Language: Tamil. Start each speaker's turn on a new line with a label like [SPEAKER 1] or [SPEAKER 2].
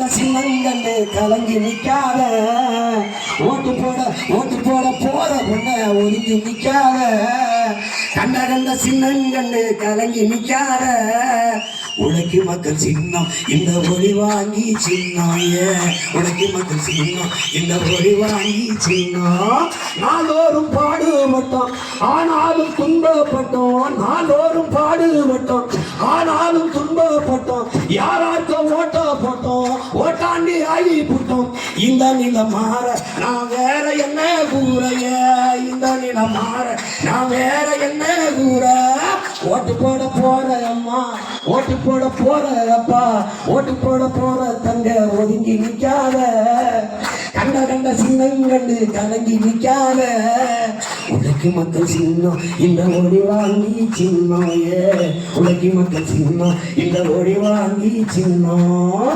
[SPEAKER 1] சின்னங்கண்டு கலங்கி நிக்காத ஓட்டு போட போற பொண்ண ஒதுங்கி நிக்காத கண்ட சின்னங்கண்டு கலங்கி நிக்காத உழைக்கு மக்கள் சின்னம் இந்த ஒளி வாங்கி சின்னம் உழைக்கு மக்கள் சின்னம் இந்த ஒளி வாங்கி சின்னம் நாளோறும் பாடுபட்டோம் ஆனாலும் துன்பப்பட்டோம் நாளோறும் பாடுபட்டோம் ஆனாலும் துன்பப்பட்டோம் யாராச்சும் ஓட்ட போட்டோம் ஓட்டாண்டி ஆகி போட்டோம் இந்த நிலம் மாற நான் வேற என்ன கூறைய இந்த நிலம் மாற நான் வேற என்ன கூற ஓட்டு போட போற அம்மா ஓட்டு போட போற அப்பா ஓட்டு போட போற தங்க ஒதுங்கி நிக்காத கண்ட சின்னங்கண்டு கலங்கி நிக்காத உலகி மக்கள் சின்னம் இந்த ஒளி வாங்கி சின்னம் உலகி மக்கள் சின்னம் இந்த ஒளி வாங்கி சின்னம்